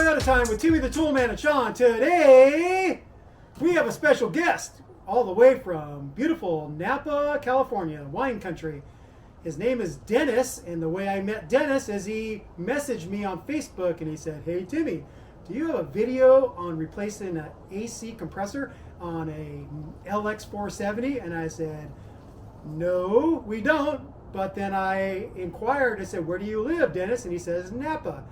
Toyota time with Timmy the Toolman and Sean. Today, we have a special guest all the way from beautiful Napa, California, wine country. His name is Dennis, and the way I met Dennis is he messaged me on Facebook and he said, "Hey Timmy, do you have a video on replacing an AC compressor on a LX470? And I said, "No, we don't." But then I inquired, I said, "Where do you live, Dennis?" And he says, "Napa."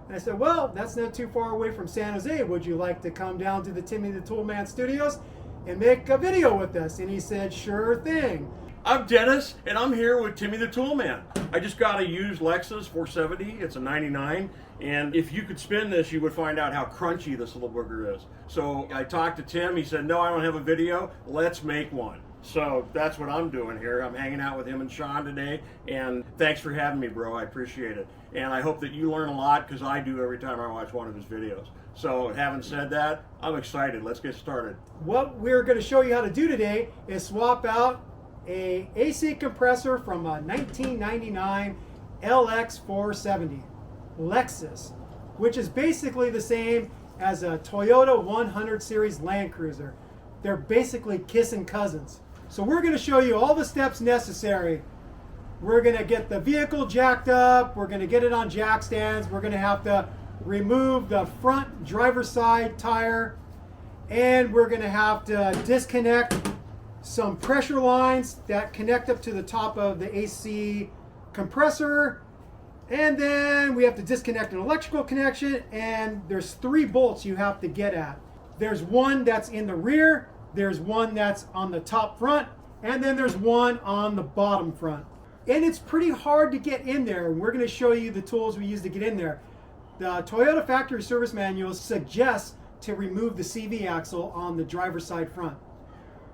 And I said, "Well, that's not too far away from San Jose. Would you like to come down to the Timmy the Toolman studios and make a video with us?" And he said, "Sure thing." I'm Dennis, and I'm here with Timmy the Toolman. I just got a used Lexus 470. It's a 99, and if you could spin this, you would find out how crunchy this little booger is. So I talked to Tim. He said, "No, I don't have a video. Let's make one." So that's what I'm doing here. I'm hanging out with him and Sean today, and thanks for having me, bro. I appreciate it. And I hope that you learn a lot, because I do every time I watch one of his videos. So having said that, I'm excited. Let's get started. What we're going to show you how to do today is swap out a AC compressor from a 1999 LX470 Lexus, which is basically the same as a Toyota 100 series Land Cruiser. They're basically kissing cousins. So we're going to show you all the steps necessary. We're going to get the vehicle jacked up. We're going to get it on jack stands. We're going to have to remove the front driver's side tire. And we're going to have to disconnect some pressure lines that connect up to the top of the AC compressor. And then we have to disconnect an electrical connection. And there's 3 bolts you have to get at. There's one that's in the rear, there's one that's on the top front, and then there's one on the bottom front. And it's pretty hard to get in there, and we're going to show you the tools we use to get in there. The Toyota factory service manual suggests to remove the CV axle on the driver's side front.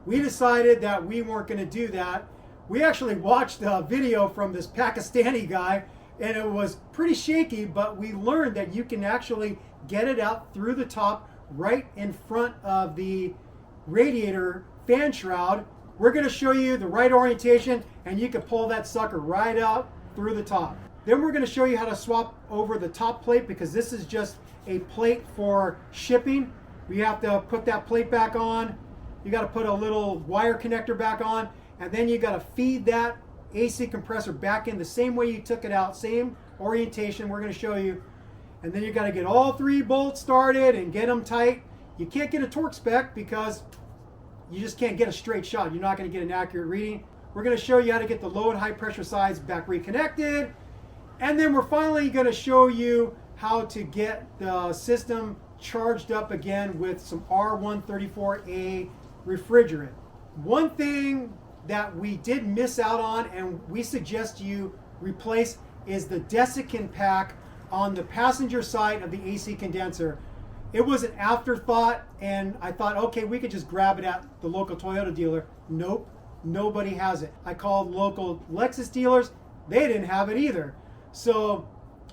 We decided that we weren't going to do that. We actually watched a video from this Pakistani guy, and it was pretty shaky, but we learned that you can actually get it out through the top right in front of the radiator fan shroud. We're going to show you the right orientation, and you can pull that sucker right out through the top. Then we're going to show you how to swap over the top plate, because this is just a plate for shipping. We have to put that plate back on. You got to put a little wire connector back on, and then you got to feed that AC compressor back in the same way you took it out, same orientation we're going to show you. And then you got to get all 3 bolts started and get them tight. You can't get a torque spec because you just can't get a straight shot. You're not going to get an accurate reading. We're going to show you how to get the low and high pressure sides back reconnected. And then we're finally going to show you how to get the system charged up again with some R134A Refrigerant. One thing that we did miss out on, and we suggest you replace, is the Desiccant Pack on the passenger side of the AC condenser. It was an afterthought, and I thought, okay, we could just grab it at the local Toyota dealer. Nope, nobody has it. I called local Lexus dealers, they didn't have it either. So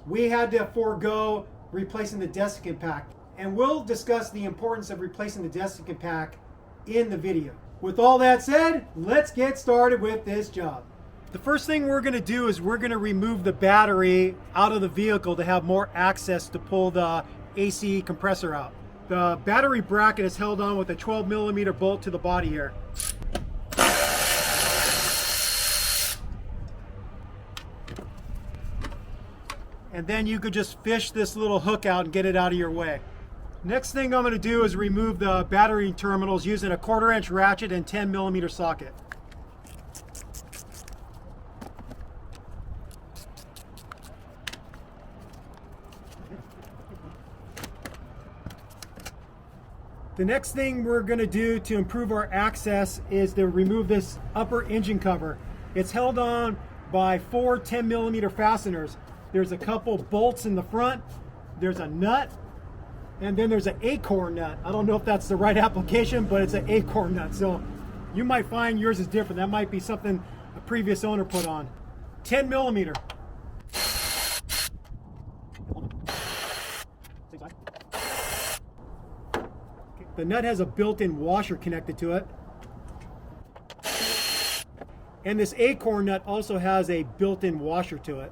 we had to forego replacing the Desiccant Pack. And we'll discuss the importance of replacing the Desiccant Pack in the video. With all that said, let's get started with this job. The first thing we're going to do is we're going to remove the battery out of the vehicle to have more access to pull the AC compressor out. The battery bracket is held on with a 12mm bolt to the body here. And then you could just fish this little hook out and get it out of your way. Next thing I'm going to do is remove the battery terminals using a 1/4-inch ratchet and 10mm socket. The next thing we're going to do to improve our access is to remove this upper engine cover. It's held on by 4 10mm fasteners. There's a couple bolts in the front, there's a nut, and then there's an acorn nut. I don't know if that's the right application, but it's an acorn nut. So you might find yours is different. That might be something a previous owner put on. 10mm. The nut has a built-in washer connected to it. And this acorn nut also has a built-in washer to it.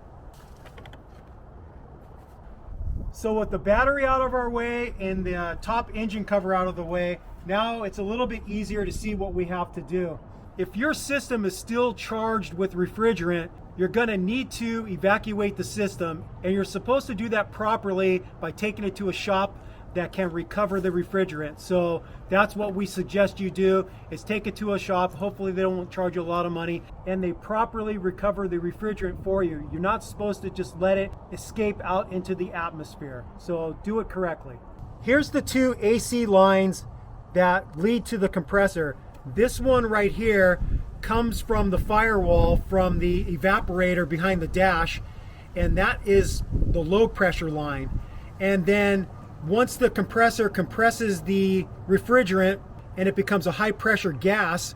So with the battery out of our way and the top engine cover out of the way, now it's a little bit easier to see what we have to do. If your system is still charged with refrigerant, you're going to need to evacuate the system, and you're supposed to do that properly by taking it to a shop that can recover the refrigerant. So that's what we suggest you do, is take it to a shop. Hopefully they don't charge you a lot of money and they properly recover the refrigerant for you. You're not supposed to just let it escape out into the atmosphere. So do it correctly. Here's the two AC lines that lead to the compressor. This one right here comes from the firewall from the evaporator behind the dash, and that is the low pressure line. And then once the compressor compresses the refrigerant and it becomes a high pressure gas,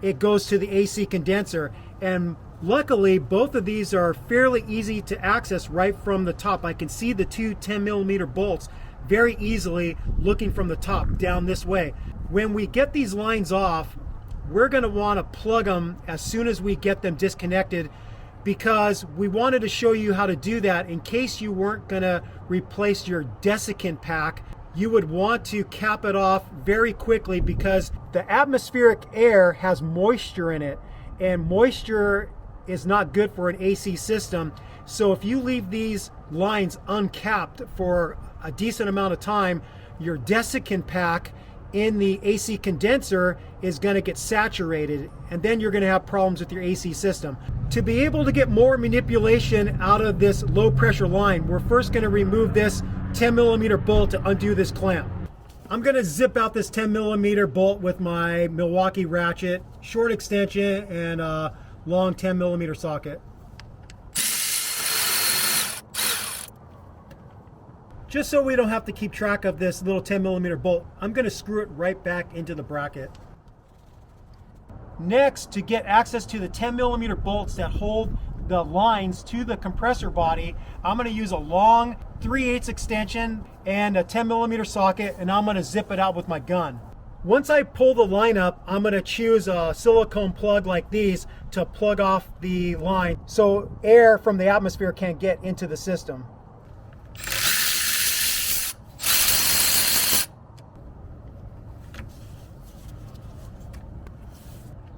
it goes to the AC condenser. And luckily both of these are fairly easy to access right from the top. I can see the two 10mm bolts very easily looking from the top down this way. When we get these lines off, we're going to want to plug them as soon as we get them disconnected, because we wanted to show you how to do that in case you weren't going to replace your Desiccant Pack. You would want to cap it off very quickly because the atmospheric air has moisture in it, and moisture is not good for an AC system. So if you leave these lines uncapped for a decent amount of time, your Desiccant Pack in the AC condenser is going to get saturated, and then you're going to have problems with your AC system. To be able to get more manipulation out of this low pressure line, we're first going to remove this 10mm bolt to undo this clamp. I'm going to zip out this 10mm bolt with my Milwaukee ratchet, short extension, and a long 10mm socket. Just so we don't have to keep track of this little 10mm bolt, I'm going to screw it right back into the bracket. Next, to get access to the 10mm bolts that hold the lines to the compressor body, I'm going to use a long 3/8 extension and a 10mm socket, and I'm going to zip it out with my gun. Once I pull the line up, I'm going to choose a silicone plug like these to plug off the line so air from the atmosphere can't get into the system.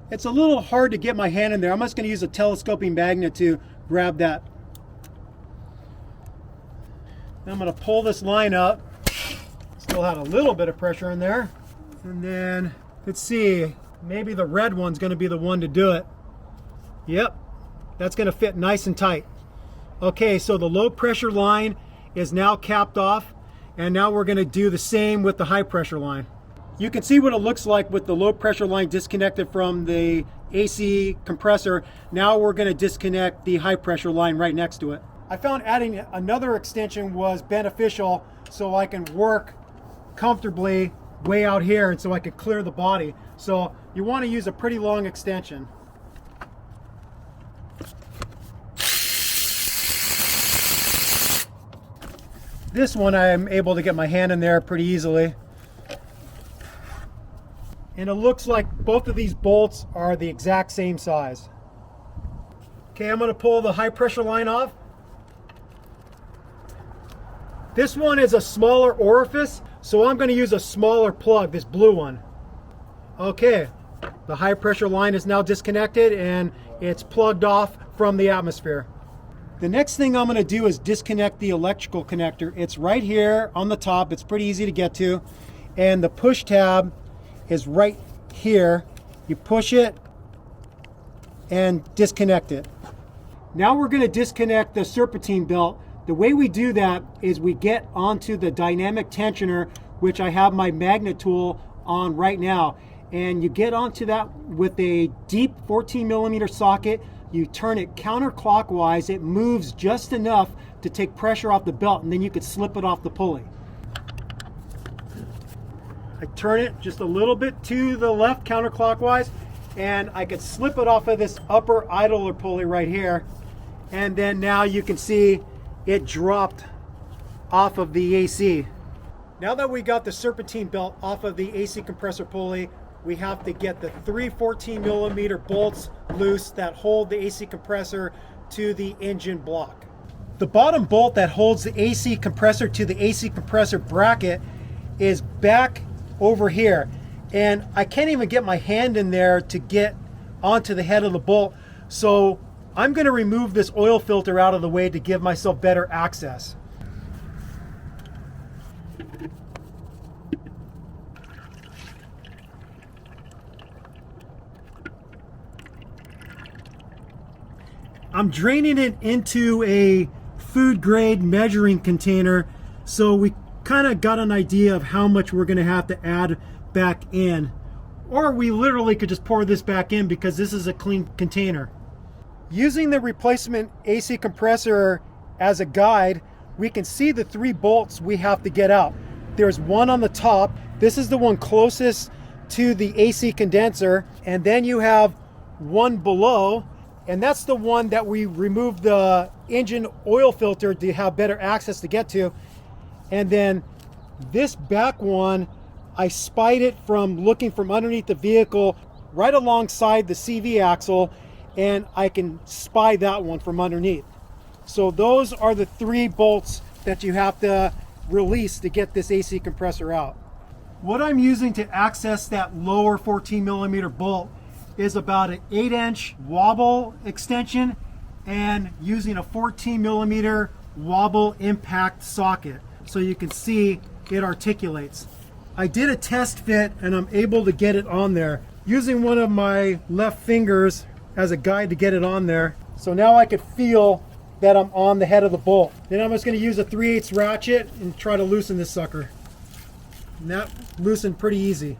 It's a little hard to get my hand in there. I'm just going to use a telescoping magnet to grab that. Now I'm going to pull this line up. Still had a little bit of pressure in there. And then, let's see, maybe the red one's going to be the one to do it. Yep, that's going to fit nice and tight. Okay, so the low pressure line is now capped off, and now we're going to do the same with the high pressure line. You can see what it looks like with the low pressure line disconnected from the AC compressor. Now we're going to disconnect the high pressure line right next to it. I found adding another extension was beneficial so I can work comfortably way out here and so I can clear the body. So you want to use a pretty long extension. This one I am able to get my hand in there pretty easily. And it looks like both of these bolts are the exact same size. Okay, I'm going to pull the high pressure line off. This one is a smaller orifice, so I'm going to use a smaller plug, this blue one. Okay, the high pressure line is now disconnected and it's plugged off from the atmosphere. The next thing I'm going to do is disconnect the electrical connector. It's right here on the top. It's pretty easy to get to. And the push tab is right here. You push it and disconnect it. Now we're going to disconnect the serpentine belt. The way we do that is we get onto the dynamic tensioner, which I have my magnet tool on right now, and you get onto that with a deep 14mm socket. You turn it counterclockwise. It moves just enough to take pressure off the belt, and then you could slip it off the pulley. I turn it just a little bit to the left counterclockwise, and I could slip it off of this upper idler pulley right here. And then now you can see it dropped off of the AC. Now that we got the serpentine belt off of the AC compressor pulley, we have to get the 3 14mm bolts loose that hold the AC compressor to the engine block. The bottom bolt that holds the AC compressor to the AC compressor bracket is back over here. And I can't even get my hand in there to get onto the head of the bolt. So I'm going to remove this oil filter out of the way to give myself better access. I'm draining it into a food grade measuring container, so we kind of got an idea of how much we're going to have to add back in. Or we literally could just pour this back in because this is a clean container. Using the replacement AC compressor as a guide, we can see the 3 bolts we have to get out. There's one on the top. This is the one closest to the AC condenser, and then you have one below, and that's the one that we removed the engine oil filter to have better access to get to. And then this back one, I spied it from looking from underneath the vehicle right alongside the CV axle, and I can spy that one from underneath. So those are the 3 bolts that you have to release to get this AC compressor out. What I'm using to access that lower 14 millimeter bolt is about an 8-inch wobble extension and using a 14 millimeter wobble impact socket, so you can see it articulates. I did a test fit and I'm able to get it on there using one of my left fingers as a guide to get it on there. So now I could feel that I'm on the head of the bolt. Then I'm just going to use a 3/8 ratchet and try to loosen this sucker. And that loosened pretty easy.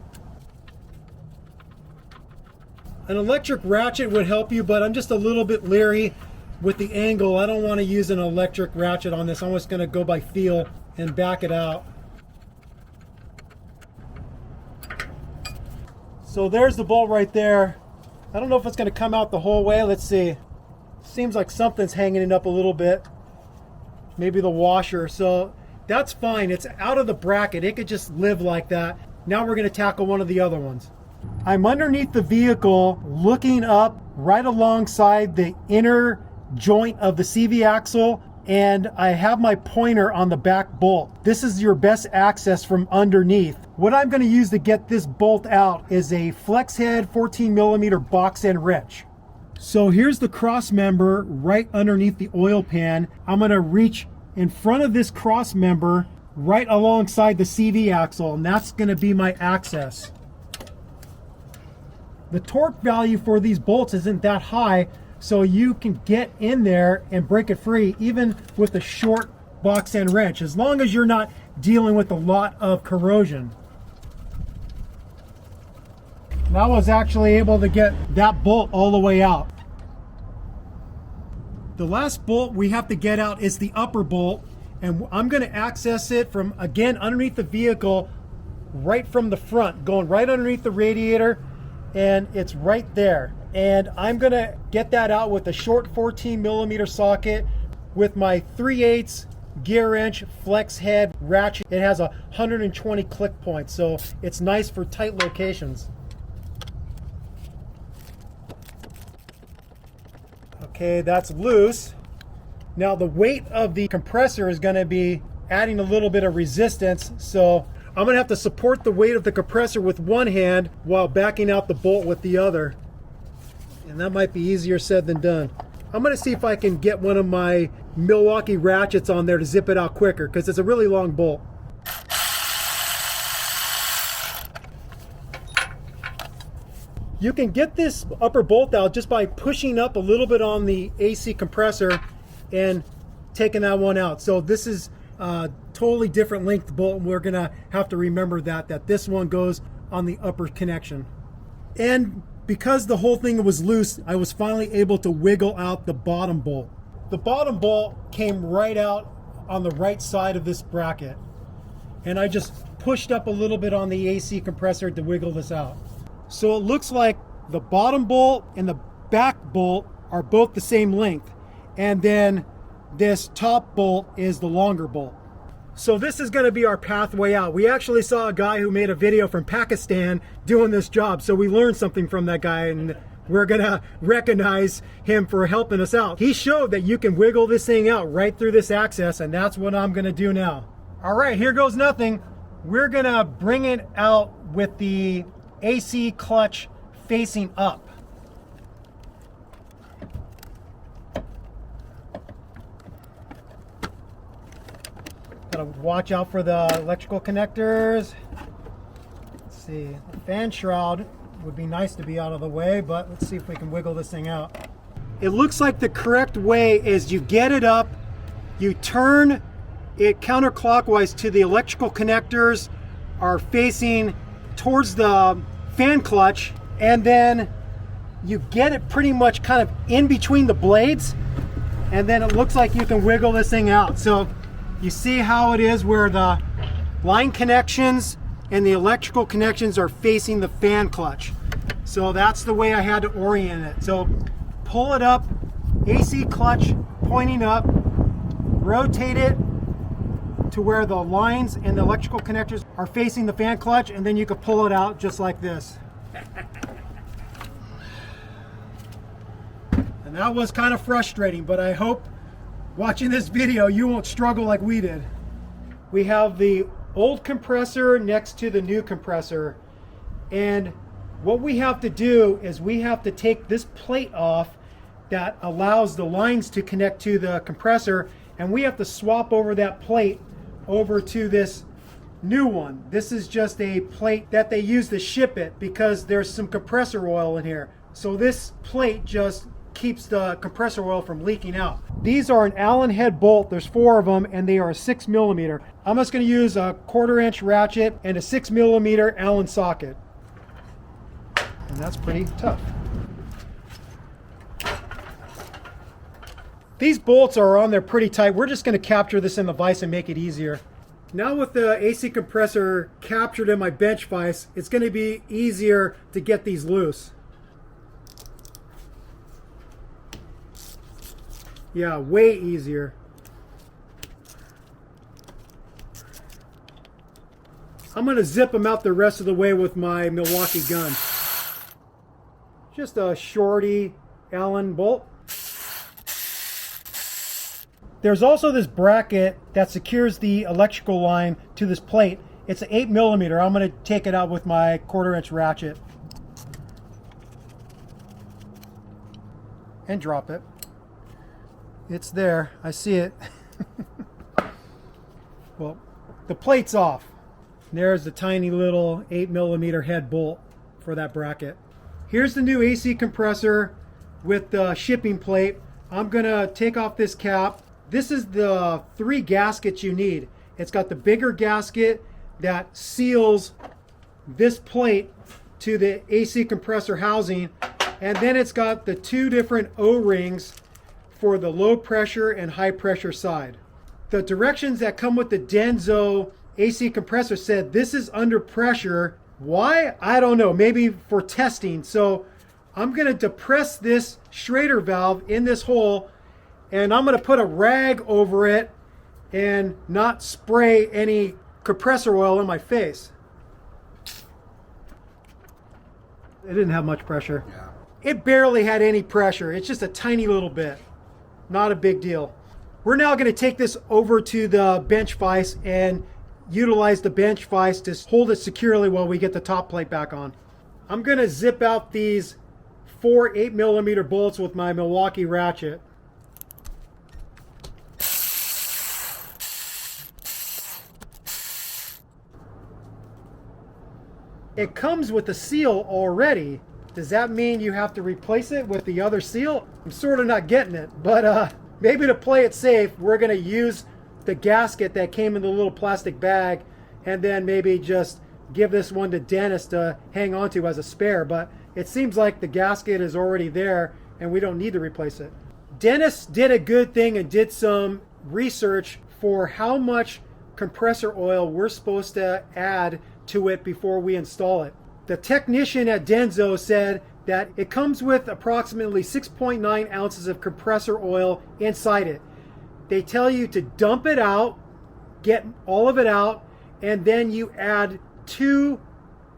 An electric ratchet would help you, but I'm just a little bit leery with the angle. I don't want to use an electric ratchet on this. I'm just going to go by feel and back it out. So there's the bolt right there. I don't know if it's going to come out the whole way. Let's see. Seems like something's hanging it up a little bit. Maybe the washer. So that's fine. It's out of the bracket. It could just live like that. Now we're going to tackle one of the other ones. I'm underneath the vehicle looking up right alongside the inner joint of the CV axle, and I have my pointer on the back bolt. This is your best access from underneath. What I'm going to use to get this bolt out is a flex head 14 millimeter box end wrench. So here's the cross member right underneath the oil pan. I'm going to reach in front of this cross member right alongside the CV axle, and that's going to be my access. The torque value for these bolts isn't that high, so you can get in there and break it free even with a short box end wrench, as long as you're not dealing with a lot of corrosion. And I was actually able to get that bolt all the way out. The last bolt we have to get out is the upper bolt, and I'm going to access it from, again, underneath the vehicle, right from the front, going right underneath the radiator, and it's right there. And I'm going to get that out with a short 14 millimeter socket with my 3/8 gear wrench flex head ratchet. It has 120 click points, so it's nice for tight locations. Okay, that's loose. Now the weight of the compressor is going to be adding a little bit of resistance, so I'm going to have to support the weight of the compressor with one hand while backing out the bolt with the other. And that might be easier said than done. I'm going to see if I can get one of my Milwaukee ratchets on there to zip it out quicker, because it's a really long bolt. You can get this upper bolt out just by pushing up a little bit on the AC compressor and taking that one out. So this is a totally different length bolt, and we're gonna have to remember that this one goes on the upper connection. And because the whole thing was loose, I was finally able to wiggle out the bottom bolt. The bottom bolt came right out on the right side of this bracket, and I just pushed up a little bit on the AC compressor to wiggle this out. So it looks like the bottom bolt and the back bolt are both the same length, and then this top bolt is the longer bolt. So this is going to be our pathway out. We actually saw a guy who made a video from Pakistan doing this job, so we learned something from that guy, and we're gonna recognize him for helping us out. He showed that you can wiggle this thing out right through this access, and that's what I'm gonna do now. All right, here goes nothing. We're gonna bring it out with the AC clutch facing up. Gotta watch out for the electrical connectors. Let's see, the fan shroud would be nice to be out of the way, but let's see if we can wiggle this thing out. It looks like the correct way is you get it up, you turn it counterclockwise to the electrical connectors are facing towards the fan clutch, and then you get it pretty much kind of in between the blades, and then it looks like you can wiggle this thing out. So you see how it is where the line connections and the electrical connections are facing the fan clutch. So that's the way I had to orient it. So pull it up, AC clutch pointing up, rotate it to where the lines and the electrical connectors are facing the fan clutch, and then you can pull it out just like this. And that was kind of frustrating, but I hope watching this video you won't struggle like we did. We have the old compressor next to the new compressor, and what we have to do is we have to take this plate off that allows the lines to connect to the compressor, and we have to swap over that plate over to this new one. This is just a plate that they use to ship it because there's some compressor oil in here. So this plate just keeps the compressor oil from leaking out. These are an Allen head bolt. There's 4 of them, and they are 6mm. I'm just going to use a 1/4" ratchet and a 6mm Allen socket. And that's pretty tough. These bolts are on there pretty tight. We're just going to capture this in the vise and make it easier. Now with the AC compressor captured in my bench vise, it's going to be easier to get these loose. Yeah, way easier. I'm going to zip them out the rest of the way with my Milwaukee gun. Just a shorty Allen bolt. There's also this bracket that secures the electrical line to this plate. It's an 8mm. I'm going to take it out with my 1/4" ratchet. And drop it. It's there. I see it. Well, the plate's off. There's the tiny little 8mm head bolt for that bracket. Here's the new AC compressor with the shipping plate. I'm going to take off this cap. This is the 3 gaskets you need. It's got the bigger gasket that seals this plate to the AC compressor housing, and then it's got the 2 different O-rings for the low pressure and high pressure side. The directions that come with the Denso AC compressor said this is under pressure. Why? I don't know. Maybe for testing. So I'm going to depress this Schrader valve in this hole, and I'm going to put a rag over it and not spray any compressor oil in my face. It didn't have much pressure. Yeah. It barely had any pressure. It's just a tiny little bit. Not a big deal. We're now going to take this over to the bench vise and utilize the bench vise to hold it securely while we get the top plate back on. I'm going to zip out these 4 8mm bolts with my Milwaukee ratchet. It comes with a seal already. Does that mean you have to replace it with the other seal? I'm sort of not getting it, but maybe to play it safe, we're going to use the gasket that came in the little plastic bag, and then maybe just give this one to Dennis to hang on to as a spare. But it seems like the gasket is already there and we don't need to replace it. Dennis did a good thing and did some research for how much compressor oil we're supposed to add to it before we install it. The technician at Denso said that it comes with approximately 6.9 ounces of compressor oil inside it. They tell you to dump it out, get all of it out, and then you add 2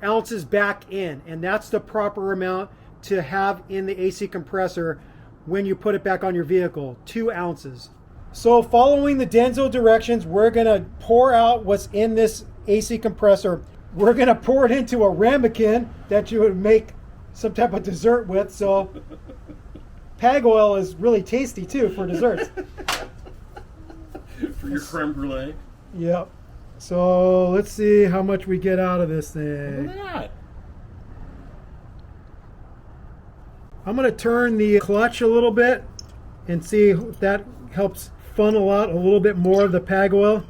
ounces back in, and that's the proper amount to have in the AC compressor when you put it back on your vehicle. 2 ounces. So following the Denso directions, we're going to pour out what's in this AC compressor. We're going to pour it into a ramekin that you would make some type of dessert with. So pag oil is really tasty too for desserts. For your creme brulee. Yep. So let's see how much we get out of this thing. Look at that. I'm going to turn the clutch a little bit and see if that helps funnel out a little bit more of the pag oil.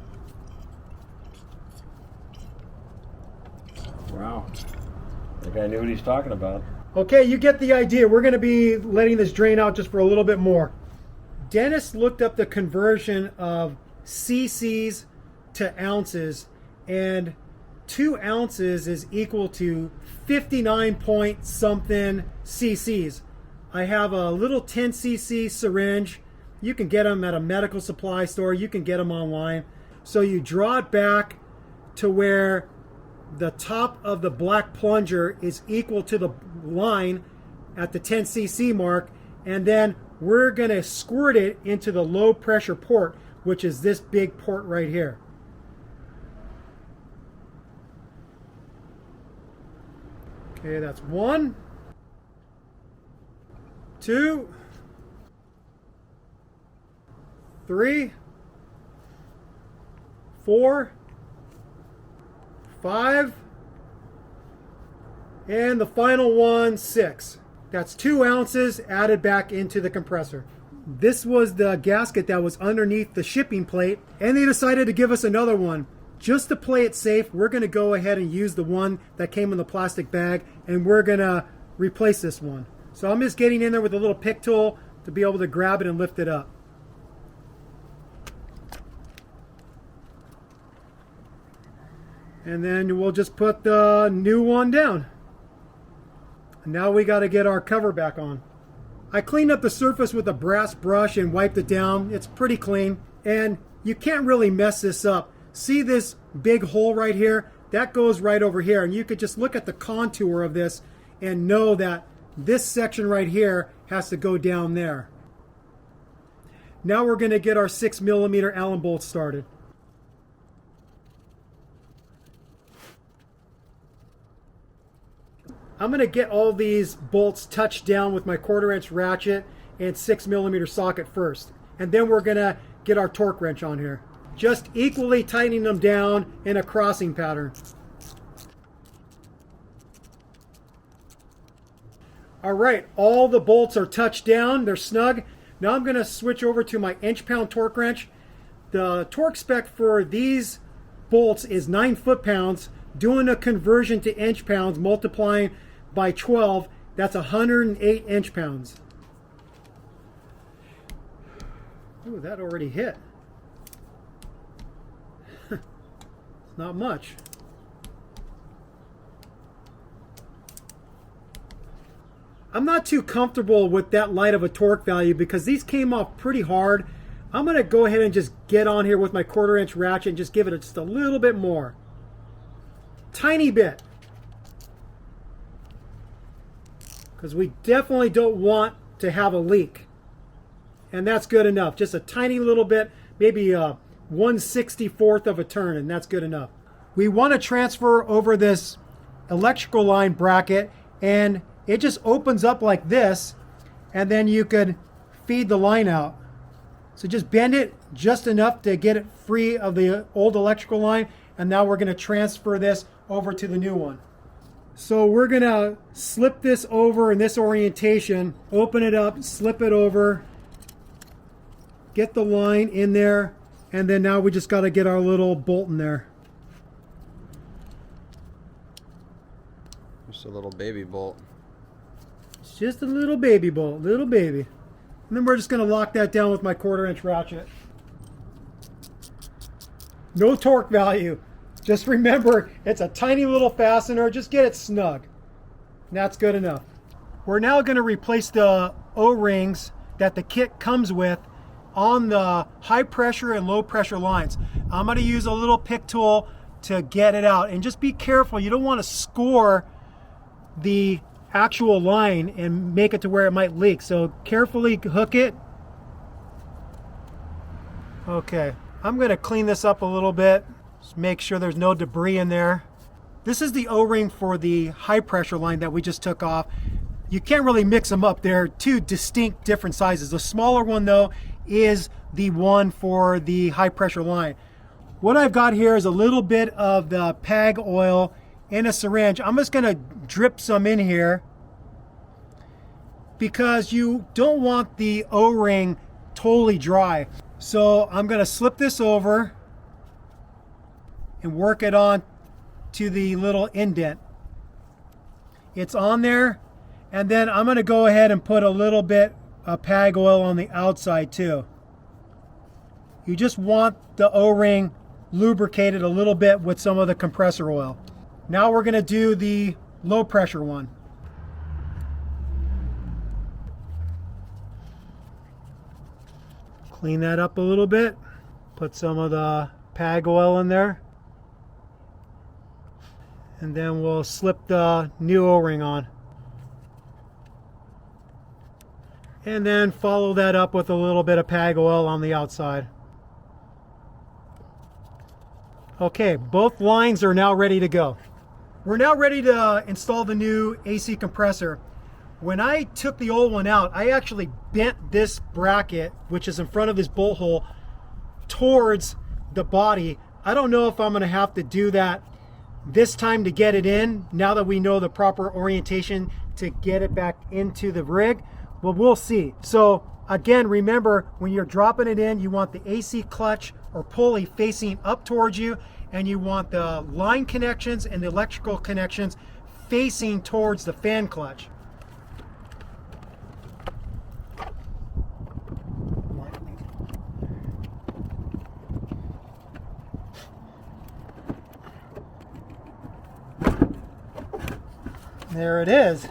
Wow. That guy knew what he's talking about. Okay, you get the idea. We're going to be letting this drain out just for a little bit more. Dennis looked up the conversion of cc's to ounces, and 2 ounces is equal to 59 point something cc's. I have a little 10 cc syringe. You can get them at a medical supply store. You can get them online. So you draw it back to where the top of the black plunger is equal to the line at the 10 cc mark, and then we're going to squirt it into the low pressure port, which is this big port right here. Okay, that's 1, 2, 3, 4, 5, and the final one, 6. That's 2 ounces added back into the compressor. This was the gasket that was underneath the shipping plate, and they decided to give us another one. Just to play it safe, we're going to go ahead and use the one that came in the plastic bag, and we're going to replace this one. So I'm just getting in there with a little pick tool to be able to grab it and lift it up. And then we'll just put the new one down. And now we got to get our cover back on. I cleaned up the surface with a brass brush and wiped it down. It's pretty clean, and you can't really mess this up. See this big hole right here? That goes right over here, and you could just look at the contour of this and know that this section right here has to go down there. Now we're going to get our 6mm Allen bolt started. I'm going to get all these bolts touched down with my 1/4" ratchet and 6mm socket first. And then we're going to get our torque wrench on here. Just equally tightening them down in a crossing pattern. All right, all the bolts are touched down. They're snug. Now I'm going to switch over to my inch-pound torque wrench. The torque spec for these bolts is 9 foot-pounds. Doing a conversion to inch-pounds, multiplying by 12, that's 108 inch-pounds. Ooh, that already hit. It's not much. I'm not too comfortable with that light of a torque value because these came off pretty hard. I'm going to go ahead and just get on here with my 1/4" ratchet and just give it just a little bit more. Tiny bit. Because we definitely don't want to have a leak. And that's good enough. Just a tiny little bit, maybe a 1/64th of a turn, and that's good enough. We want to transfer over this electrical line bracket, and it just opens up like this, and then you could feed the line out. So just bend it just enough to get it free of the old electrical line, and now we're going to transfer this over to the new one. So we're going to slip this over in this orientation, open it up, slip it over, get the line in there, and then now we just got to get our little bolt in there. Just a little baby bolt. It's just a little baby bolt, little baby. And then we're just going to lock that down with my 1/4" ratchet. No torque value. Just remember, it's a tiny little fastener. Just get it snug. And that's good enough. We're now going to replace the O-rings that the kit comes with on the high pressure and low pressure lines. I'm going to use a little pick tool to get it out. And just be careful. You don't want to score the actual line and make it to where it might leak. So carefully hook it. Okay, I'm going to clean this up a little bit. Just make sure there's no debris in there. This is the O-ring for the high pressure line that we just took off. You can't really mix them up. They're two distinct different sizes. The smaller one though is the one for the high pressure line. What I've got here is a little bit of the PAG oil in a syringe. I'm just going to drip some in here because you don't want the O-ring totally dry. So I'm going to slip this over and work it on to the little indent. It's on there, and then I'm going to go ahead and put a little bit of PAG oil on the outside too. You just want the O-ring lubricated a little bit with some of the compressor oil. Now we're going to do the low pressure one. Clean that up a little bit. Put some of the PAG oil in there. And then we'll slip the new O-ring on. And then follow that up with a little bit of PAG oil on the outside. Okay, both lines are now ready to go. We're now ready to install the new AC compressor. When I took the old one out, I actually bent this bracket, which is in front of this bolt hole, towards the body. I don't know if I'm going to have to do that this time to get it in, now that we know the proper orientation to get it back into the rig. Well, we'll see. So again, remember, when you're dropping it in, you want the AC clutch or pulley facing up towards you, and you want the line connections and the electrical connections facing towards the fan clutch. There it is.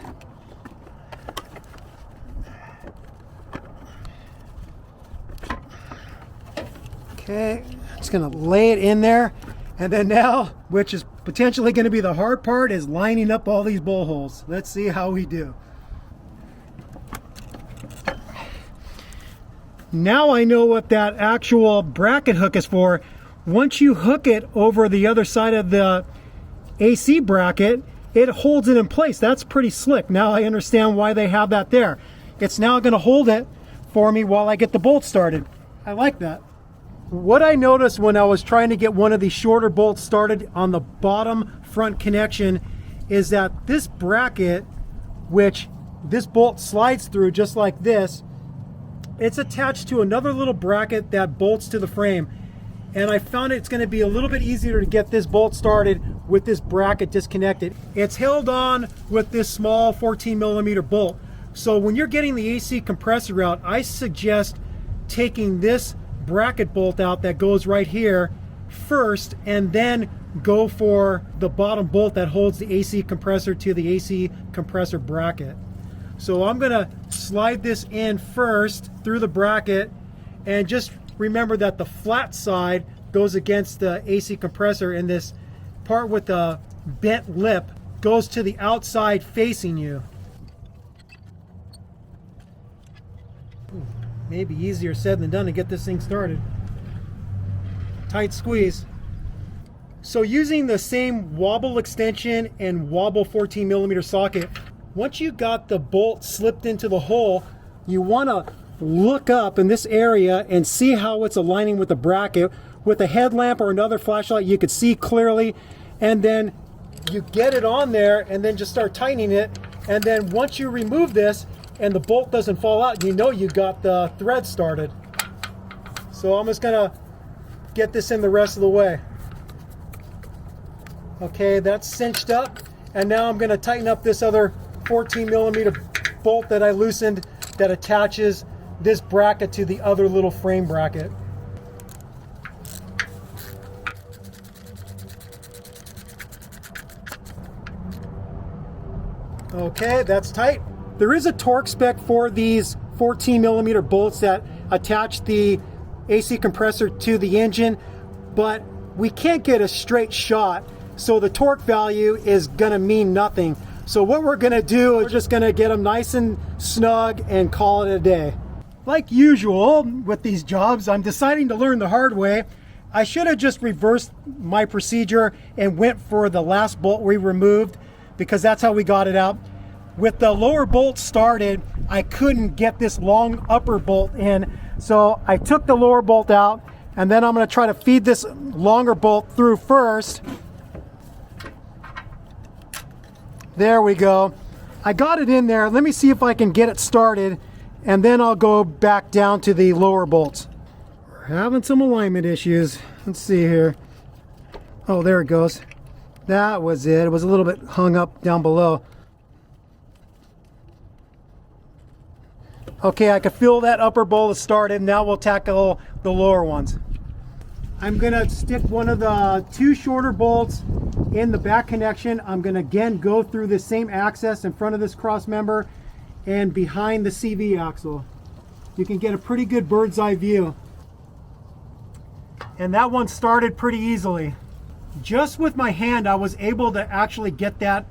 Okay, just gonna lay it in there, and then now, which is potentially gonna be the hard part, is lining up all these bolt holes. Let's see how we do. Now I know what that actual bracket hook is for. Once you hook it over the other side of the AC bracket, it holds it in place. That's pretty slick. Now I understand why they have that there. It's now going to hold it for me while I get the bolt started. I like that. What I noticed when I was trying to get one of these shorter bolts started on the bottom front connection is that this bracket, which this bolt slides through just like this, it's attached to another little bracket that bolts to the frame. And I found it's going to be a little bit easier to get this bolt started with this bracket disconnected. It's held on with this small 14mm bolt. So when you're getting the AC compressor out, I suggest taking this bracket bolt out that goes right here first, and then go for the bottom bolt that holds the AC compressor to the AC compressor bracket. So I'm going to slide this in first through the bracket, and just remember that the flat side goes against the AC compressor, and this part with the bent lip goes to the outside facing you. Maybe easier said than done to get this thing started. Tight squeeze. So using the same wobble extension and wobble 14mm socket, once you got the bolt slipped into the hole, you want to look up in this area and see how it's aligning with the bracket. With a headlamp or another flashlight, you could see clearly, and then you get it on there and then just start tightening it. And then once you remove this and the bolt doesn't fall out, you know you got the thread started. So I'm just gonna get this in the rest of the way. Okay, that's cinched up, and now I'm gonna tighten up this other 14mm bolt that I loosened that attaches this bracket to the other little frame bracket. Okay, that's tight. There is a torque spec for these 14mm bolts that attach the AC compressor to the engine, but we can't get a straight shot, so the torque value is gonna mean nothing. So what we're gonna do is just gonna get them nice and snug and call it a day. Like usual with these jobs, I'm deciding to learn the hard way. I should have just reversed my procedure and went for the last bolt we removed, because that's how we got it out. With the lower bolt started, I couldn't get this long upper bolt in, so I took the lower bolt out, and then I'm going to try to feed this longer bolt through first. There we go. I got it in there. Let me see if I can get it started, and then I'll go back down to the lower bolts. We're having some alignment issues. Let's see here. Oh, there it goes. That was it. It was a little bit hung up down below. Okay, I can feel that upper bolt is started. Now we'll tackle the lower ones. I'm gonna stick one of the two shorter bolts in the back connection. I'm gonna again go through the same access in front of this cross member and behind the CV axle. You can get a pretty good bird's eye view. And that one started pretty easily. Just with my hand, I was able to actually get that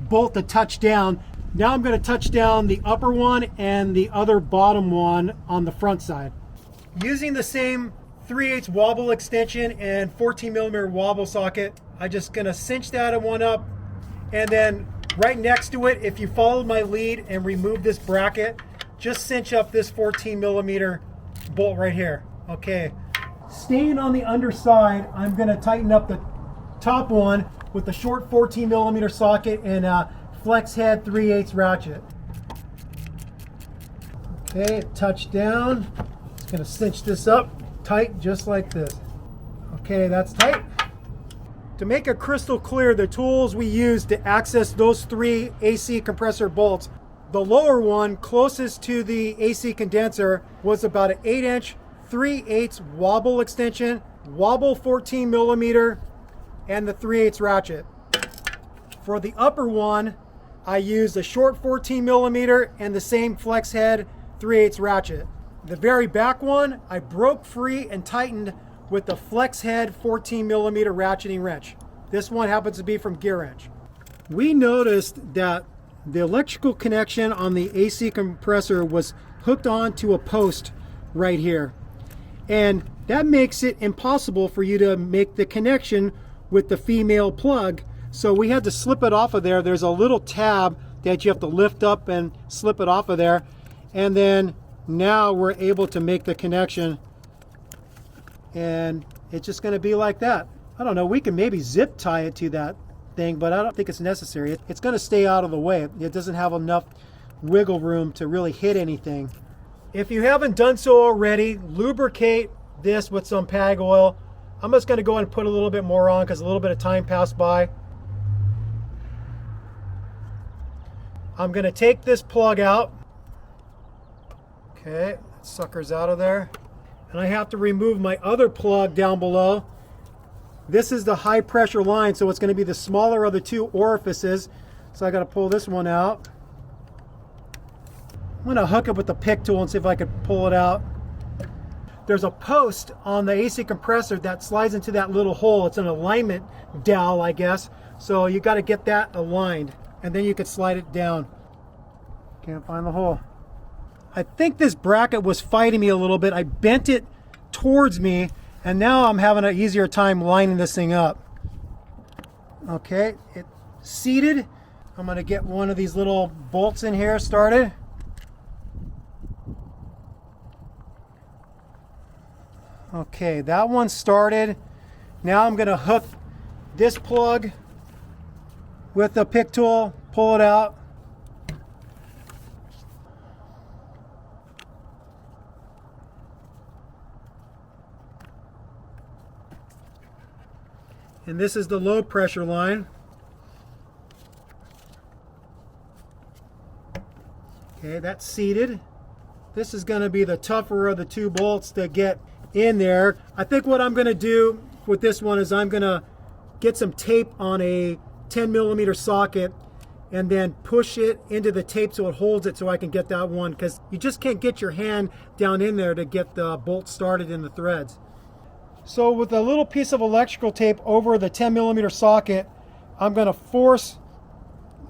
bolt to touch down. Now I'm going to touch down the upper one and the other bottom one on the front side. Using the same 3/8 wobble extension and 14mm wobble socket, I'm just going to cinch that one up, and then right next to it, if you followed my lead and remove this bracket, just cinch up this 14mm bolt right here. Okay, staying on the underside, I'm going to tighten up the top one with the short 14mm socket and flex head 3/8 ratchet. Okay, touch down. It's going to cinch this up tight just like this. Okay, that's tight. To make it crystal clear, the tools we used to access those three AC compressor bolts, the lower one closest to the AC condenser was about an 8-inch 3/8 wobble extension, wobble 14mm, and the 3/8 ratchet. For the upper one, I used a short 14mm and the same flex head 3/8 ratchet. The very back one, I broke free and tightened with the flex head 14mm ratcheting wrench. This one happens to be from Gear Wrench. We noticed that the electrical connection on the AC compressor was hooked onto a post right here. And that makes it impossible for you to make the connection with the female plug. So we had to slip it off of there. There's a little tab that you have to lift up and slip it off of there. And then now we're able to make the connection. And it's just going to be like that. I don't know, we can maybe zip tie it to that thing, but I don't think it's necessary. It's going to stay out of the way. It doesn't have enough wiggle room to really hit anything. If you haven't done so already, lubricate this with some PAG oil. I'm just going to go ahead and put a little bit more on because a little bit of time passed by. I'm going to take this plug out. Okay, that sucker's out of there. And I have to remove my other plug down below. This is the high pressure line, so it's going to be the smaller of the two orifices. So I got to pull this one out. I'm going to hook it with the pick tool and see if I can pull it out. There's a post on the AC compressor that slides into that little hole. It's an alignment dowel, I guess. So you got to get that aligned, and then you can slide it down. Can't find the hole. I think this bracket was fighting me a little bit. I bent it towards me, and now I'm having an easier time lining this thing up. Okay, it's seated. I'm going to get one of these little bolts in here started. Okay, that one started. Now I'm going to hook this plug with the pick tool, pull it out. And this is the low pressure line. Okay, that's seated. This is going to be the tougher of the two bolts to get in there. I think what I'm going to do with this one is I'm going to get some tape on a 10mm socket and then push it into the tape so it holds it, so I can get that one, because you just can't get your hand down in there to get the bolt started in the threads. So with a little piece of electrical tape over the 10mm socket, I'm going to force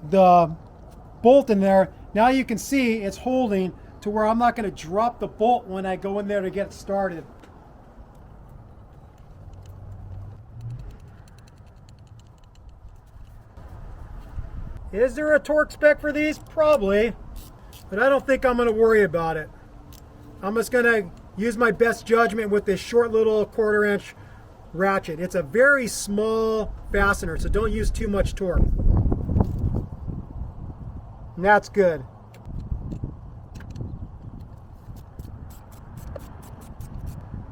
the bolt in there. Now you can see it's holding to where I'm not going to drop the bolt when I go in there to get started. Is there a torque spec for these? Probably, but I don't think I'm going to worry about it. I'm just going to use my best judgment with this short little 1/4 inch ratchet. It's a very small fastener, so don't use too much torque. And that's good.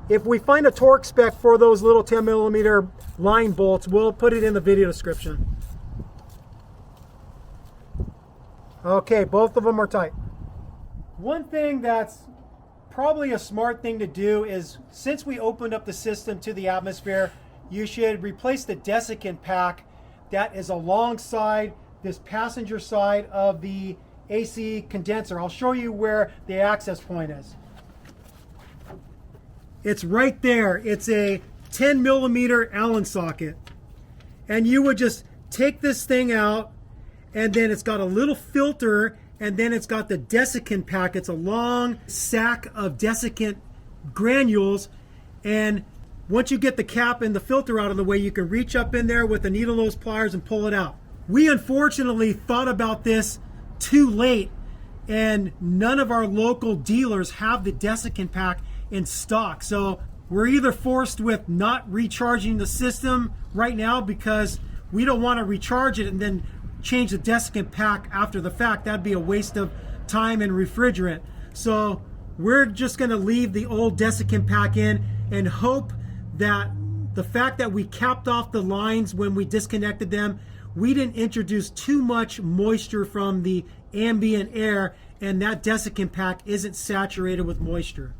If we find a torque spec for those little 10mm line bolts, we'll put it in the video description. Okay, both of them are tight. One thing that's probably a smart thing to do is, since we opened up the system to the atmosphere, you should replace the Desiccant Pack that is alongside this passenger side of the AC condenser. I'll show you where the access point is. It's right there. It's a 10mm Allen socket. And you would just take this thing out, and then it's got a little filter, and then it's got the Desiccant Pack. It's a long sack of desiccant granules, and once you get the cap and the filter out of the way, you can reach up in there with the needle nose pliers and pull it out. We unfortunately thought about this too late, and none of our local dealers have the Desiccant Pack in stock. So we're either forced with not recharging the system right now because we don't want to recharge it and then change the Desiccant Pack after the fact. That'd be a waste of time and refrigerant. So we're just going to leave the old Desiccant Pack in and hope that the fact that we capped off the lines when we disconnected them, we didn't introduce too much moisture from the ambient air, and that Desiccant Pack isn't saturated with moisture.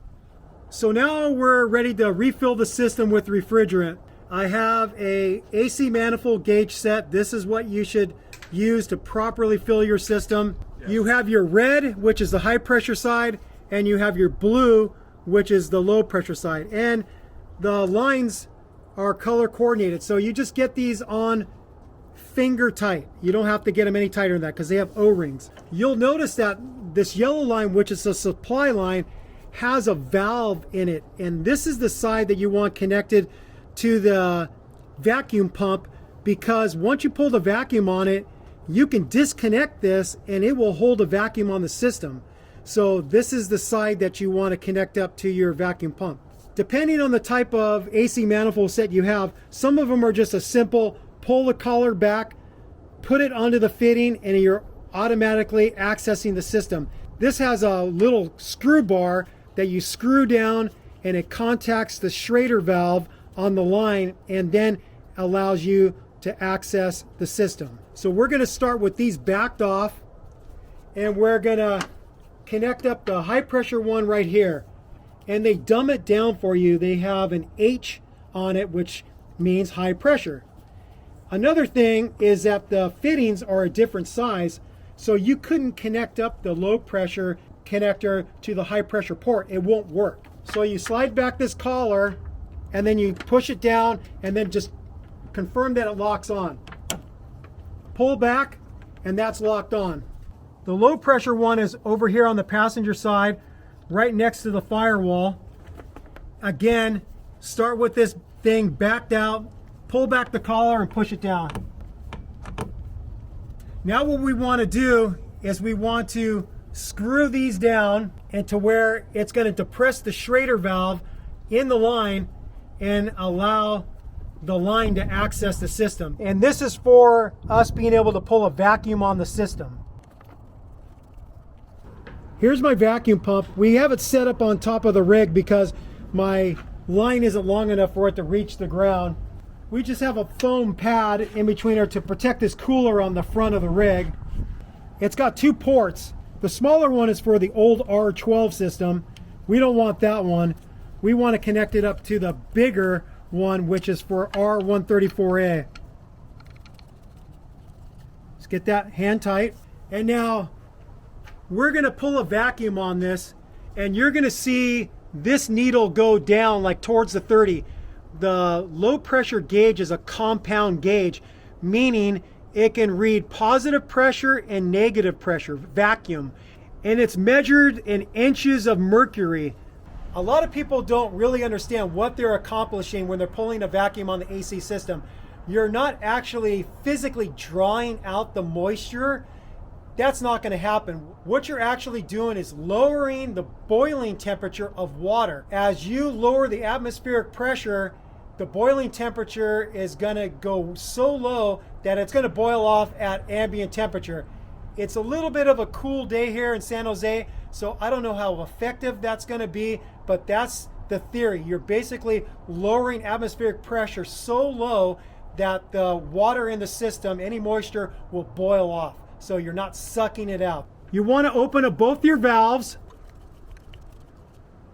So now we're ready to refill the system with refrigerant. I have a AC manifold gauge set. This is what you should use to properly fill your system. Yes. You have your red, which is the high pressure side, and you have your blue, which is the low pressure side. And the lines are color coordinated. So you just get these on finger tight. You don't have to get them any tighter than that because they have O-rings. You'll notice that this yellow line, which is a supply line, has a valve in it, and this is the side that you want connected to the vacuum pump, because once you pull the vacuum on it, you can disconnect this and it will hold a vacuum on the system. So this is the side that you want to connect up to your vacuum pump. Depending on the type of AC manifold set you have, some of them are just a simple pull the collar back, put it onto the fitting, and you're automatically accessing the system. This has a little screw bar that you screw down, and it contacts the Schrader valve on the line and then allows you to access the system. So we're going to start with these backed off, and we're going to connect up the high pressure one right here. And they dumb it down for you. They have an H on it, which means high pressure. Another thing is that the fittings are a different size, so you couldn't connect up the low pressure connector to the high pressure port. It won't work. So you slide back this collar, and then you push it down, and then just confirm that it locks on. Pull back, and that's locked on. The low pressure one is over here on the passenger side, right next to the firewall. Again, start with this thing backed out, pull back the collar and push it down. Now what we want to do is we want to screw these down into where it's going to depress the Schrader valve in the line and allow the line to access the system. And this is for us being able to pull a vacuum on the system. Here's my vacuum pump. We have it set up on top of the rig because my line isn't long enough for it to reach the ground. We just have a foam pad in between her to protect this cooler on the front of the rig. It's got two ports. The smaller one is for the old R12 system. We don't want that one. We want to connect it up to the bigger one, which is for R134A. Let's get that hand tight. And now we're going to pull a vacuum on this, and you're going to see this needle go down like towards the 30. The low pressure gauge is a compound gauge, meaning it can read positive pressure and negative pressure, vacuum, and it's measured in inches of mercury. A lot of people don't really understand what they're accomplishing when they're pulling a vacuum on the AC system. You're not actually physically drawing out the moisture. That's not going to happen. What you're actually doing is lowering the boiling temperature of water. As you lower the atmospheric pressure, the boiling temperature is going to go so low that it's going to boil off at ambient temperature. It's a little bit of a cool day here in San Jose, so I don't know how effective that's going to be, but that's the theory. You're basically lowering atmospheric pressure so low that the water in the system, any moisture, will boil off. So you're not sucking it out. You want to open up both your valves.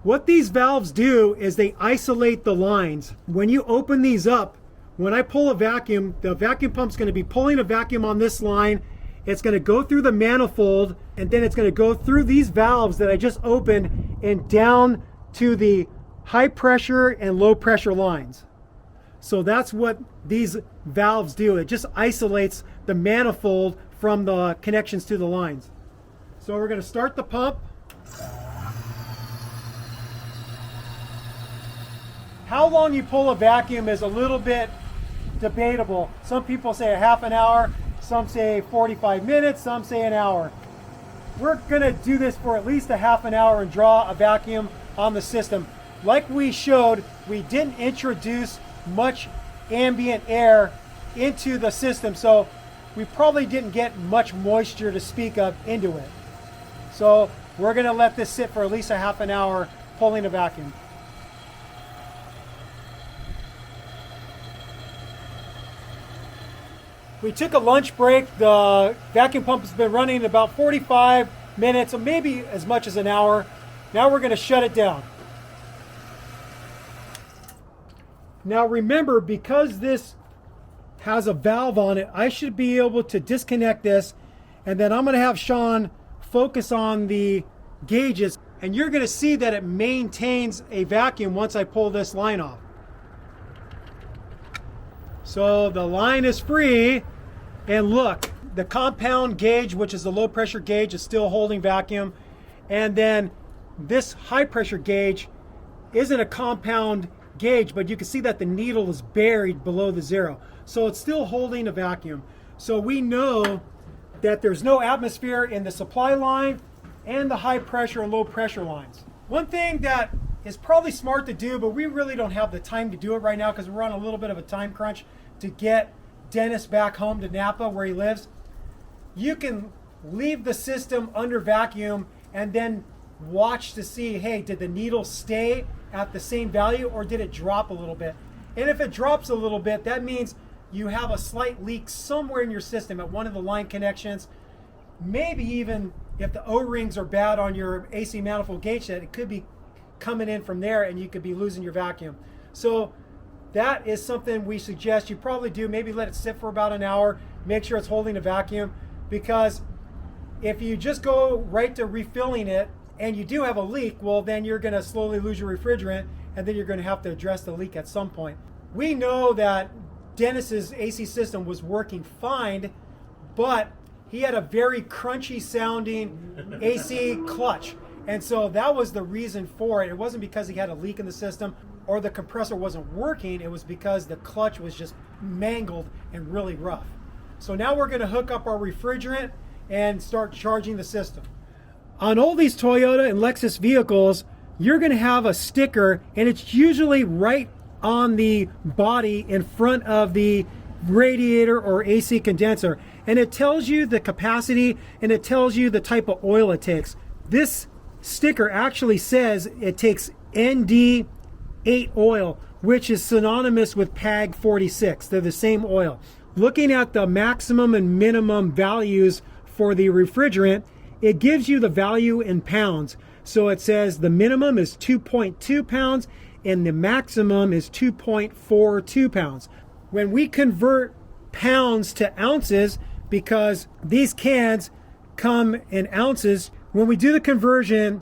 What these valves do is they isolate the lines. When you open these up, when I pull a vacuum, the vacuum pump's going to be pulling a vacuum on this line. It's going to go through the manifold, and then it's going to go through these valves that I just opened and down to the high pressure and low pressure lines. So that's what these valves do. It just isolates the manifold from the connections to the lines. So we're going to start the pump. How long you pull a vacuum is a little bit debatable. Some people say a half an hour, some say 45 minutes, some say an hour. We're going to do this for at least a half an hour and draw a vacuum on the system. Like we showed, we didn't introduce much ambient air into the system, so we probably didn't get much moisture to speak of into it. So we're going to let this sit for at least a half an hour pulling a vacuum. We took a lunch break. The vacuum pump has been running about 45 minutes, or maybe as much as an hour. Now we're going to shut it down. Now remember, because this has a valve on it, I should be able to disconnect this, and then I'm going to have Sean focus on the gauges, and you're going to see that it maintains a vacuum once I pull this line off. So the line is free, and look, the compound gauge, which is the low pressure gauge, is still holding vacuum, and then this high pressure gauge isn't a compound gauge, but you can see that the needle is buried below the zero, so it's still holding a vacuum. So we know that there's no atmosphere in the supply line and the high pressure and low pressure lines. One thing that is probably smart to do, but we really don't have the time to do it right now because we're on a little bit of a time crunch to get Dennis back home to Napa where he lives. You can leave the system under vacuum and then watch to see, hey, did the needle stay at the same value or did it drop a little bit? And if it drops a little bit, that means you have a slight leak somewhere in your system at one of the line connections. Maybe even if the O-rings are bad on your AC manifold gauge set, it could be coming in from there and you could be losing your vacuum. So that is something we suggest you probably do. Maybe let it sit for about an hour, make sure it's holding a vacuum, because if you just go right to refilling it and you do have a leak, well, then you're going to slowly lose your refrigerant, and then you're going to have to address the leak at some point. We know that Dennis's AC system was working fine, but he had a very crunchy sounding AC clutch. And so that was the reason for it. It wasn't because he had a leak in the system or the compressor wasn't working. It was because the clutch was just mangled and really rough. So now we're going to hook up our refrigerant and start charging the system. On all these Toyota and Lexus vehicles, you're going to have a sticker, and it's usually right on the body in front of the radiator or AC condenser, and it tells you the capacity and it tells you the type of oil it takes. This sticker actually says it takes ND8 oil, which is synonymous with PAG 46. They're the same oil. Looking at the maximum and minimum values for the refrigerant, it gives you the value in pounds. So it says the minimum is 2.2 pounds and the maximum is 2.42 pounds. When we convert pounds to ounces, because these cans come in ounces, when we do the conversion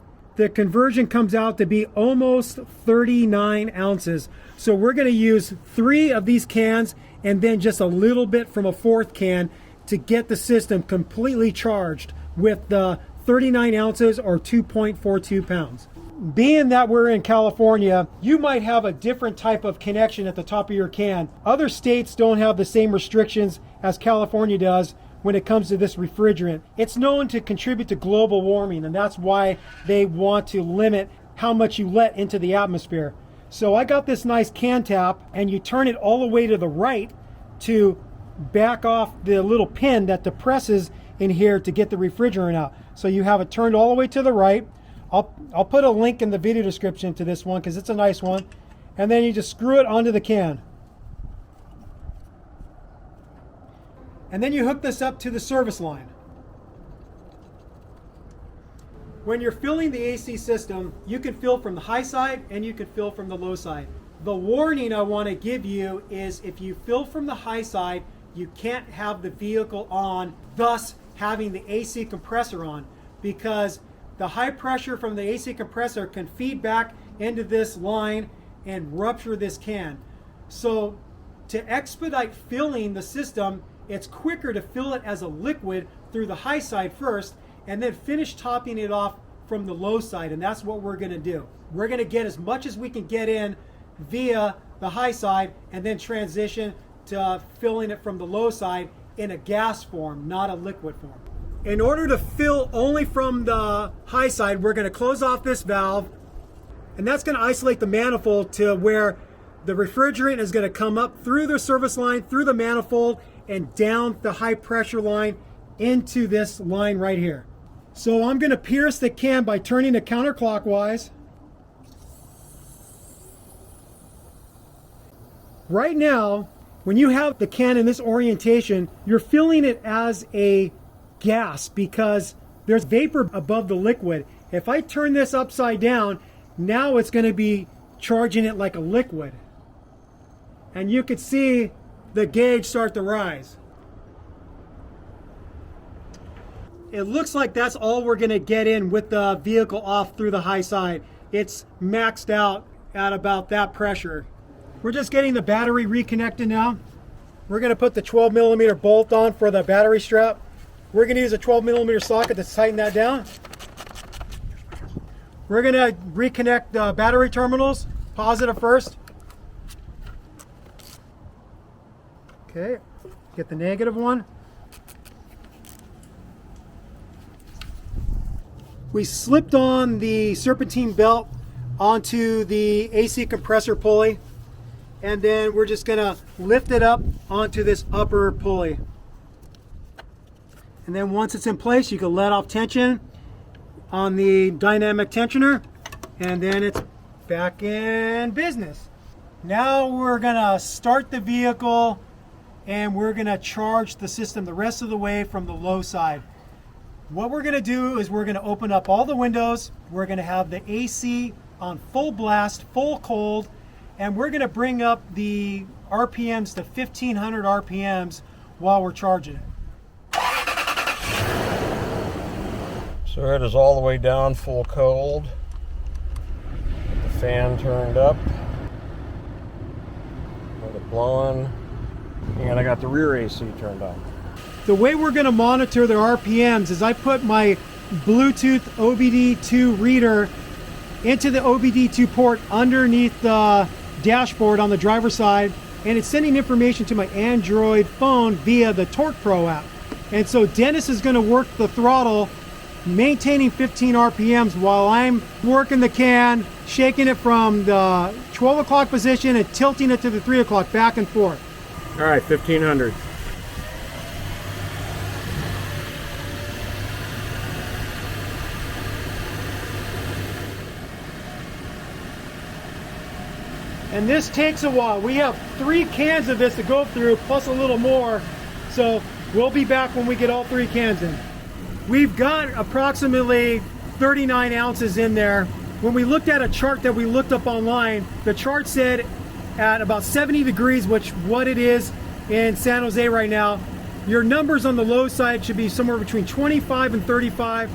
comes out to be almost 39 ounces. So we're going to use 3 of these cans and then just a little bit from a 4th can to get the system completely charged with the 39 ounces or 2.42 pounds. Being that we're in California, you might have a different type of connection at the top of your can. Other states don't have the same restrictions as California does when it comes to this refrigerant. It's known to contribute to global warming, and that's why they want to limit how much you let into the atmosphere. So I got this nice can tap, and you turn it all the way to the right to back off the little pin that depresses in here to get the refrigerant out. So you have it turned all the way to the right. I'll put a link in the video description to this one because it's a nice one. And then you just screw it onto the can. And then you hook this up to the service line. When you're filling the AC system, you can fill from the high side and you can fill from the low side. The warning I want to give you is if you fill from the high side, you can't have the vehicle on, thus having the AC compressor on, because the high pressure from the AC compressor can feed back into this line and rupture this can. So to expedite filling the system, it's quicker to fill it as a liquid through the high side first and then finish topping it off from the low side, and that's what we're going to do. We're going to get as much as we can get in via the high side and then transition to filling it from the low side in a gas form, not a liquid form. In order to fill only from the high side, we're going to close off this valve, and that's going to isolate the manifold to where the refrigerant is going to come up through the service line, through the manifold, and down the high pressure line into this line right here. So I'm going to pierce the can by turning it counterclockwise. Right now, when you have the can in this orientation, you're filling it as a gas because there's vapor above the liquid. If I turn this upside down, now it's going to be charging it like a liquid. And you can see the gauge start to rise. It looks like that's all we're going to get in with the vehicle off through the high side. It's maxed out at about that pressure. We're just getting the battery reconnected now. We're going to put the 12 millimeter bolt on for the battery strap. We're going to use a 12 millimeter socket to tighten that down. We're going to reconnect the battery terminals, positive first. Okay, get the negative one. We slipped on the serpentine belt onto the AC compressor pulley, and then we're just going to lift it up onto this upper pulley. And then once it's in place, you can let off tension on the dynamic tensioner, and then it's back in business. Now we're gonna start the vehicle and we're gonna charge the system the rest of the way from the low side. What we're gonna do is we're gonna open up all the windows, we're gonna have the AC on full blast, full cold, and we're gonna bring up the RPMs to 1500 RPMs while we're charging it. So it is all the way down full cold. Get the fan turned up. Let it blowing. And I got the rear AC turned on. The way we're going to monitor the RPMs is I put my Bluetooth OBD2 reader into the OBD2 port underneath the dashboard on the driver's side, and it's sending information to my Android phone via the Torque Pro app. And so Dennis is going to work the throttle, maintaining 15 RPMs while I'm working the can, shaking it from the 12 o'clock position and tilting it to the 3 o'clock, back and forth. All right, 1500. And this takes a while. We have 3 cans of this to go through, plus a little more. So we'll be back when we get all 3 cans in. We've got approximately 39 ounces in there. When we looked at a chart that we looked up online, the chart said at about 70 degrees, which what it is in San Jose right now, your numbers on the low side should be somewhere between 25 and 35.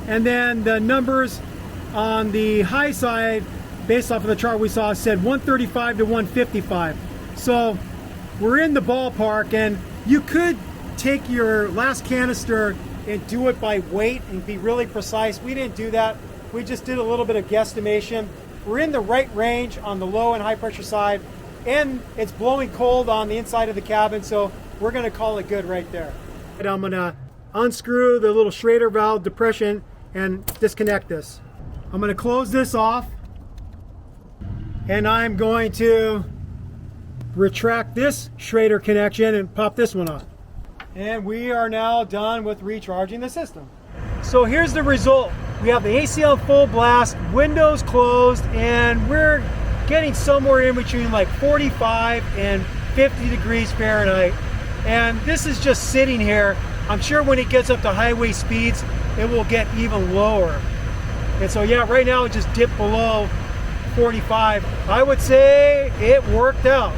And then the numbers on the high side, based off of the chart we saw, said 135 to 155. So we're in the ballpark, and you could take your last canister and do it by weight and be really precise. We didn't do that. We just did a little bit of guesstimation. We're in the right range on the low and high pressure side, and it's blowing cold on the inside of the cabin, so we're gonna call it good right there. And I'm gonna unscrew the little Schrader valve depression and disconnect this. I'm gonna close this off, and I'm going to retract this Schrader connection and pop this one off. And we are now done with recharging the system. So here's the result. We have the AC on full blast, windows closed, and we're getting somewhere in between like 45 and 50 degrees Fahrenheit. And this is just sitting here. I'm sure when it gets up to highway speeds, it will get even lower. And so yeah, right now it just dipped below 45. I would say it worked out.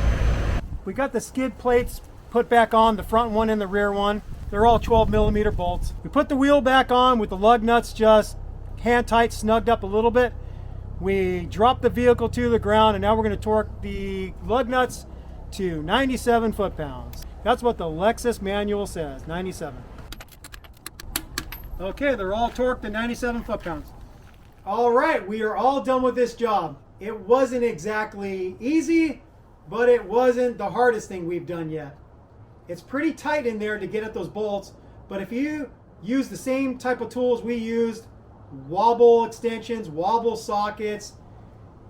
We got the skid plates put back on, the front one and the rear one. They're all 12mm bolts. We put the wheel back on with the lug nuts just hand tight, snugged up a little bit. We dropped the vehicle to the ground, and now we're going to torque the lug nuts to 97 foot-pounds. That's what the Lexus manual says, 97. Okay, they're all torqued to 97 foot-pounds. All right, we are all done with this job. It wasn't exactly easy, but it wasn't the hardest thing we've done yet. It's pretty tight in there to get at those bolts, but if you use the same type of tools we used, wobble extensions, wobble sockets,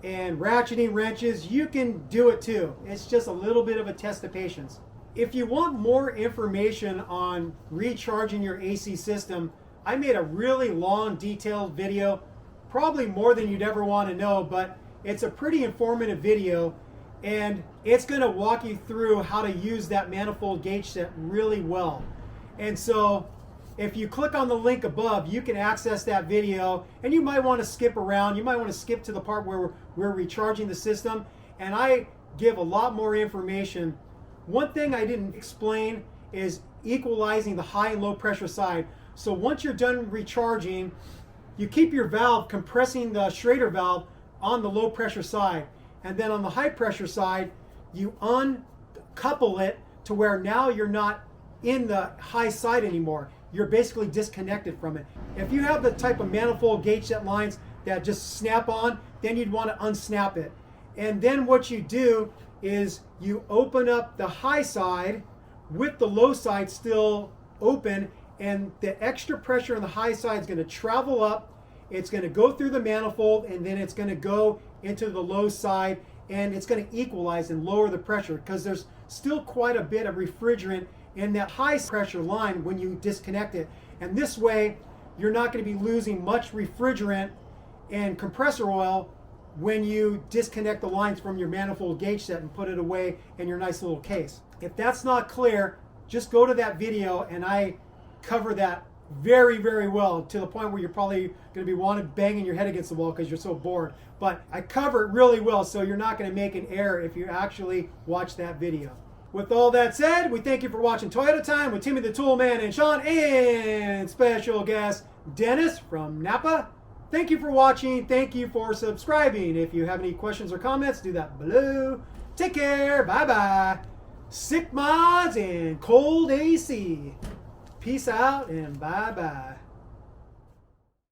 and ratcheting wrenches, you can do it too. It's just a little bit of a test of patience. If you want more information on recharging your AC system, I made a really long, detailed video, probably more than you'd ever want to know, but it's a pretty informative video, and it's going to walk you through how to use that manifold gauge set really well. And so if you click on the link above, you can access that video, and you might want to skip around. You might want to skip to the part where we're recharging the system, and I give a lot more information. One thing I didn't explain is equalizing the high and low pressure side. So once you're done recharging, you keep your valve compressing the Schrader valve on the low pressure side, and then on the high pressure side, you uncouple it to where now you're not in the high side anymore. You're basically disconnected from it. If you have the type of manifold gauge set lines that just snap on, then you'd want to unsnap it. And then what you do is you open up the high side with the low side still open, and the extra pressure on the high side is going to travel up. It's going to go through the manifold, and then it's going to go into the low side, and it's going to equalize and lower the pressure because there's still quite a bit of refrigerant in that high pressure line when you disconnect it. And this way, you're not going to be losing much refrigerant and compressor oil when you disconnect the lines from your manifold gauge set and put it away in your nice little case. If that's not clear, just go to that video, and I cover that very, very well, to the point where you're probably going to be banging your head against the wall because you're so bored. But I cover it really well, so you're not going to make an error if you actually watch that video. With all that said, we thank you for watching Toyota Time with Timmy the Toolman and Sean, and special guest Dennis from Napa. Thank you for watching. Thank you for subscribing. If you have any questions or comments, do that below. Take care. Bye-bye. Sick mods and cold AC. Peace out and bye-bye.